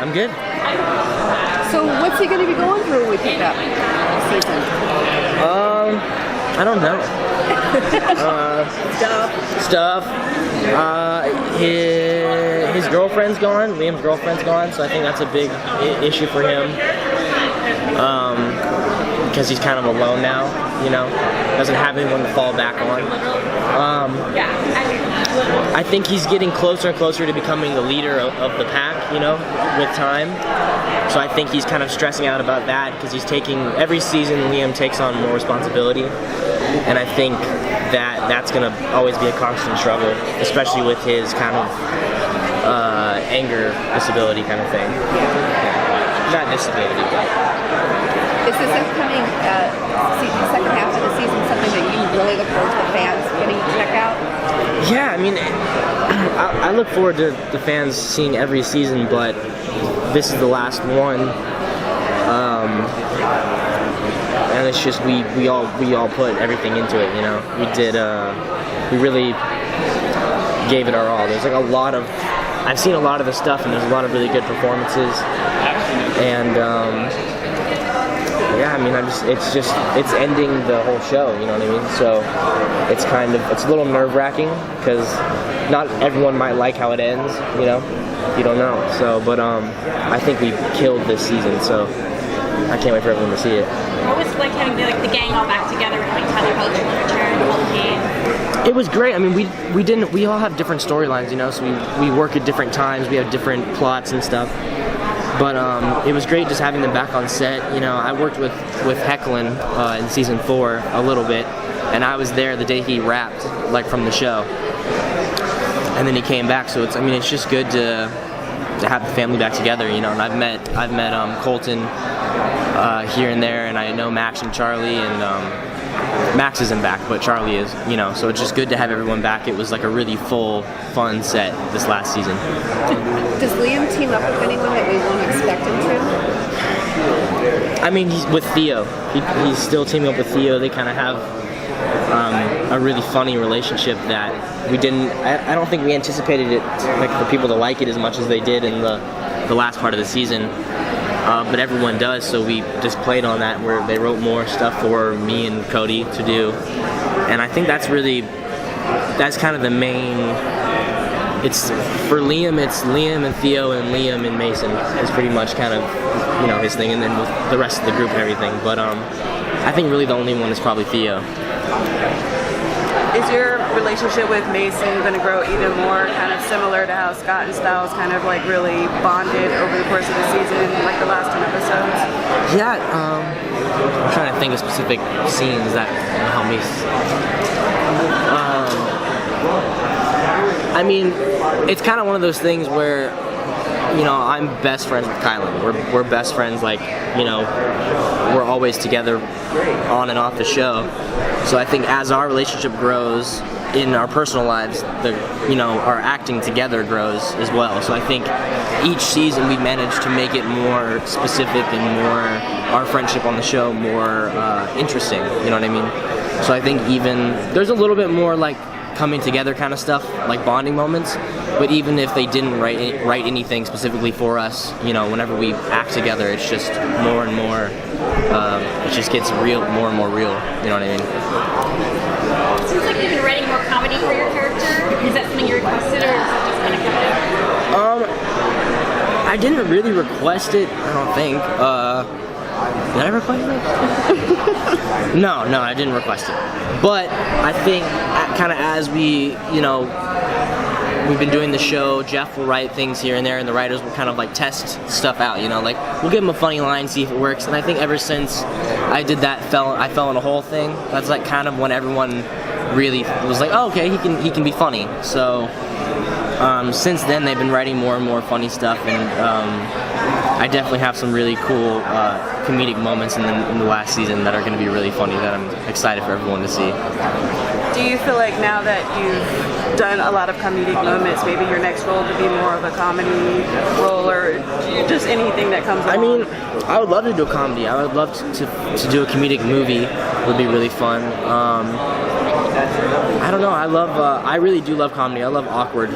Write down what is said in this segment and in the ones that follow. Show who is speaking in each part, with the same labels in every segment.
Speaker 1: I'm good.
Speaker 2: So what's he going to be going through when we pick up this season?
Speaker 1: I don't know. Stuff. His girlfriend's gone. Liam's girlfriend's gone, so I think that's a big issue for him. Because he's kind of alone now, you know, doesn't have anyone to fall back on. I think he's getting closer and closer to becoming the leader of the pack, you know, with time. So I think he's kind of stressing out about that because he's taking, every season Liam takes on more responsibility. And I think that's going to always be a constant struggle, especially with his kind of anger disability kind of thing. Yeah. Not disability, but...
Speaker 2: Is this upcoming second half of the season something that you really look forward to the fans getting to check out?
Speaker 1: Yeah, I mean, I look forward to the fans seeing every season, but this is the last one. And it's just we all put everything into it, you know. We really gave it our all. There's like a lot of, I've seen a lot of the stuff, and there's a lot of really good performances, and yeah, I mean, it's ending the whole show, you know what I mean? So it's a little nerve-wracking because not everyone might like how it ends, you know? You don't know. So, but I think we killed this season, so I can't wait for everyone to see it.
Speaker 3: What was it like having the gang all back together and having Tyler Hoechlin return all the game?
Speaker 1: It was great. I mean, we all have different storylines, you know, so we work at different times, we have different plots and stuff. But it was great just having them back on set. You know, I worked with Hoechlin in season 4 a little bit, and I was there the day he wrapped, like from the show, and then he came back. So it's just good to have the family back together. You know, and I've met Colton here and there, and I know Max and Charlie, and Max isn't back, but Charlie is. You know, so it's just good to have everyone back. It was like a really full, fun set this last season.
Speaker 2: Does Liam team up with anyone that we won't expect him to?
Speaker 1: I mean, he's with Theo. He's still teaming up with Theo. They kind of have a really funny relationship that we didn't. I don't think we anticipated it, like, for people to like it as much as they did in the last part of the season. But everyone does, so we just played on that, where they wrote more stuff for me and Cody to do, and I think that's kind of the main. It's for Liam. It's Liam and Theo and Liam and Mason is pretty much kind of, you know, his thing, and then with the rest of the group and everything. But I think really the only one is probably Theo.
Speaker 4: Is your relationship with Mason going to grow even more kind of similar to how Scott and Styles kind of like really bonded over the course of the season, like the last 10 episodes?
Speaker 1: Yeah, I'm trying to think of specific scenes that help me. I mean, it's kind of one of those things where, you know, I'm best friends with Kylan. We're best friends, like, you know, we're always together on and off the show. So I think as our relationship grows in our personal lives, our acting together grows as well. So I think each season we've managed to make it more specific and more, our friendship on the show, more interesting, you know what I mean? So I think even, there's a little bit more like coming together kind of stuff, like bonding moments, but even if they didn't write anything specifically for us, you know, whenever we act together, it's just more and more, it just gets real, more and more real, you know what I mean?
Speaker 3: It seems like you've been writing more comedy for your character. Is that something you requested, or is it just kind of coming?
Speaker 1: I didn't really request it, I don't think. Did I request it? No, I didn't request it. But I think kind of as we, you know, we've been doing the show, Jeff will write things here and there, and the writers will kind of like test stuff out, you know, like we'll give them a funny line, see if it works. And I think ever since I did that, I fell in a hole thing. That's like kind of when everyone really was like, oh, okay, he can be funny. So since then they've been writing more and more funny stuff, and I definitely have some really cool comedic moments in the last season that are going to be really funny that I'm excited for everyone to see.
Speaker 4: Do you feel like now that you've done a lot of comedic moments, maybe your next role could be more of a comedy role, or just anything that comes along?
Speaker 1: I mean, I would love to do a comedy. I would love to do a comedic movie. It would be really fun. I don't know. I really do love comedy. I love awkward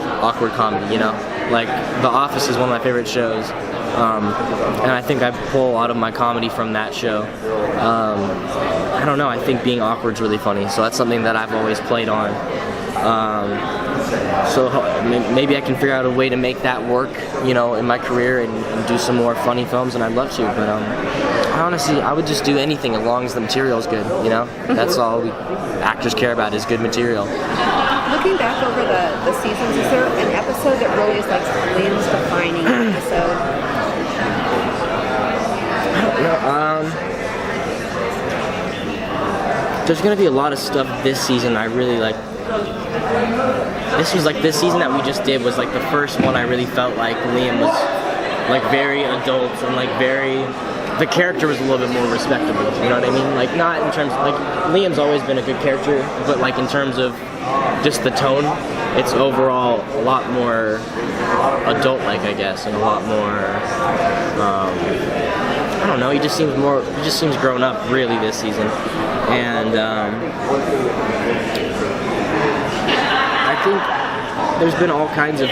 Speaker 1: comedy, you know? Like, The Office is one of my favorite shows. And I think I pull a lot of my comedy from that show. I don't know, I think being awkward is really funny, so that's something that I've always played on. So maybe I can figure out a way to make that work, you know, in my career and do some more funny films, and I'd love to. But honestly, I would just do anything as long as the material's good, you know? That's all actors care about, is good material.
Speaker 2: Looking back over the seasons, is there an episode that really is like Liam's defining episode?
Speaker 1: There's gonna be a lot of stuff this season I really like. This season that we just did was like the first one I really felt like Liam was like very adult and like the character was a little bit more respectable, you know what I mean? Like not in terms of, like Liam's always been a good character, but like in terms of just the tone, it's overall a lot more adult-like, I guess, and a lot more, I don't know, he just seems grown up really this season. And I think there's been all kinds of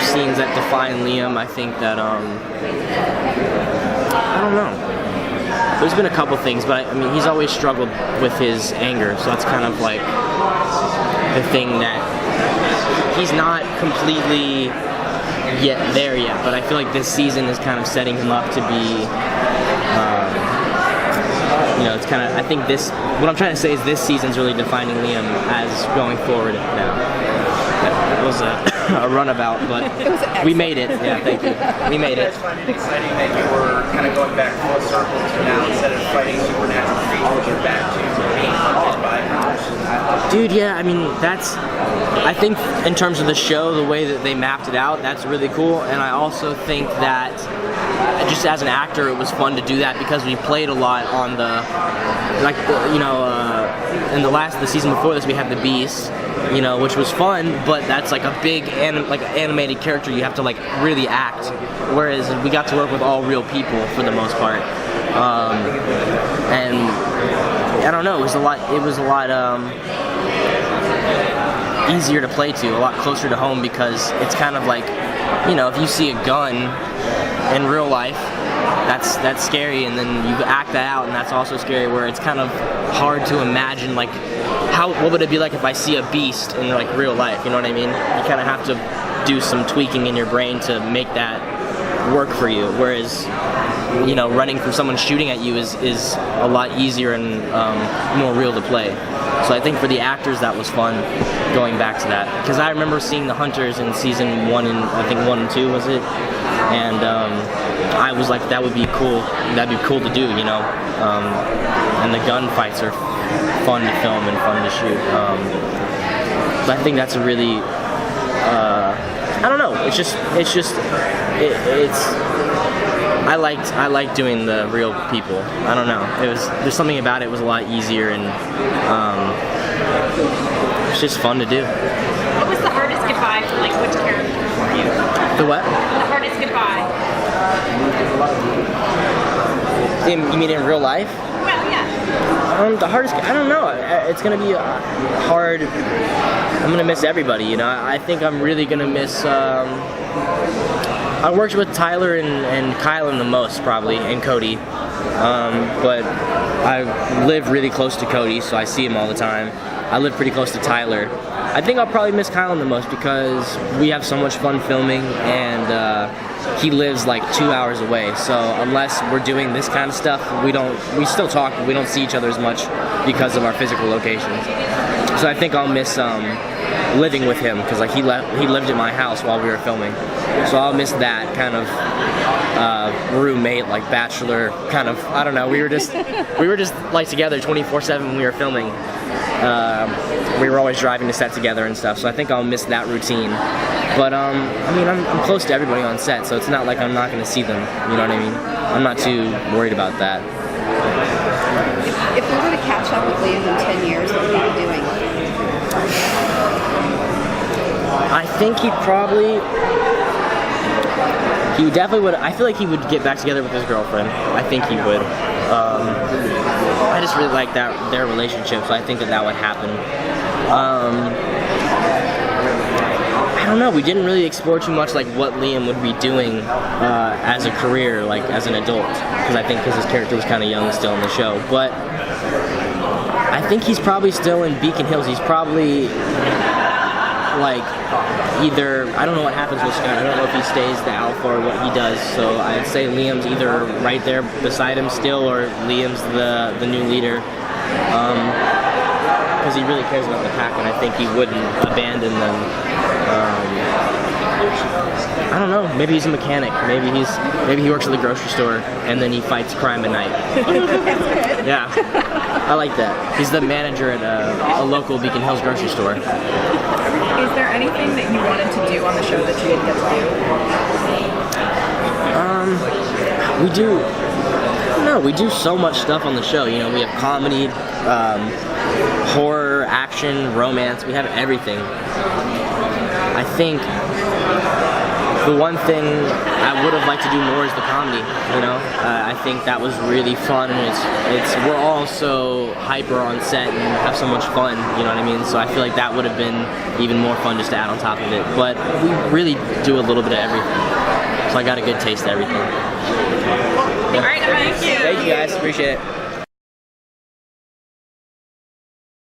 Speaker 1: scenes that define Liam. I think that, I don't know. There's been a couple things, but I mean, he's always struggled with his anger, so that's kind of like the thing that he's not completely there yet, but I feel like this season is kind of setting him up to be, you know, it's kind of, I think what I'm trying to say is this season's really defining Liam as going forward now. That was a runabout, but we made it. Yeah, thank you. We made it.
Speaker 5: I find it exciting that you were kind of going back full circle to now, instead of fighting supernatural creatures, you're back to being haunted by monsters.
Speaker 1: Dude, yeah, I mean, I think in terms of the show, the way that they mapped it out, that's really cool. And I also think that just as an actor, it was fun to do that because we played a lot on in the season before this, we had the Beast, you know, which was fun, but that's like a big animated character you have to like really act. Whereas we got to work with all real people for the most part, and I don't know, it was a lot easier to play to, a lot closer to home, because it's kind of like, you know, if you see a gun in real life, that's scary, and then you act that out, and that's also scary, where it's kind of hard to imagine, like, what would it be like if I see a beast in like real life, you know what I mean? You kind of have to do some tweaking in your brain to make that work for you, whereas, you know, running from someone shooting at you is a lot easier and more real to play. So I think for the actors that was fun, going back to that, because I remember seeing the Hunters in season 1 and I think 1 and 2 was it, and I was like, that'd be cool to do, you know, and the gunfights are fun to film and fun to shoot. But I think that's a really, I don't know, I liked doing the real people. I don't know, there's something about it was a lot easier, and it's just fun to do.
Speaker 3: What was the hardest goodbye for like which character for you?
Speaker 1: The what?
Speaker 3: The hardest goodbye.
Speaker 1: You mean in real life?
Speaker 3: Well, yeah.
Speaker 1: The hardest, I don't know. It's gonna be hard. I'm gonna miss everybody, you know. I think I'm really gonna miss. I worked with Tyler and Kylan the most, probably, and Cody. But I live really close to Cody, so I see him all the time. I live pretty close to Tyler. I think I'll probably miss Kylan the most because we have so much fun filming, and he lives like 2 hours away. So unless we're doing this kind of stuff, we still talk, but we don't see each other as much because of our physical locations. So I think I'll miss living with him, because like he lived in my house while we were filming. So I'll miss that kind of roommate, like bachelor kind of, I don't know, we were just like together 24/7 when we were filming. We were always driving to set together and stuff, so I think I'll miss that routine. But I mean, I'm close to everybody on set, so it's not like I'm not going to see them, you know what I mean? I'm not too worried about that.
Speaker 2: If we were to catch up with Liam in 10 years, what would he be doing?
Speaker 1: I think he definitely would. I feel like he would get back together with his girlfriend. I think he would. I just really like their relationship, so I think that would happen. I I don't know. We didn't really explore too much like what Liam would be doing as a career, like as an adult, because I think his character was kind of young still in the show. But I think he's probably still in Beacon Hills. He's probably like either, I don't know what happens with Scott. I don't know if he stays the alpha or what he does. So I'd say Liam's either right there beside him still, or Liam's the new leader. Because he really cares about the pack, and I think he wouldn't abandon them. I don't know. Maybe he's a mechanic. Maybe he works at the grocery store and then he fights crime at night. Yeah, I like that. He's the manager at a local Beacon Hills grocery store.
Speaker 6: Is there anything that you wanted to do on the show that you didn't get to do?
Speaker 1: We do. No, we do so much stuff on the show. You know, we have comedy, horror, action, romance. We have everything. I think the one thing I would have liked to do more is the comedy. You know, I think that was really fun, and it's we're all so hyper on set and have so much fun. You know what I mean? So I feel like that would have been even more fun just to add on top of it. But we really do a little bit of everything. So I got a good taste of everything.
Speaker 3: All right, thank you.
Speaker 1: Thank you guys, appreciate it.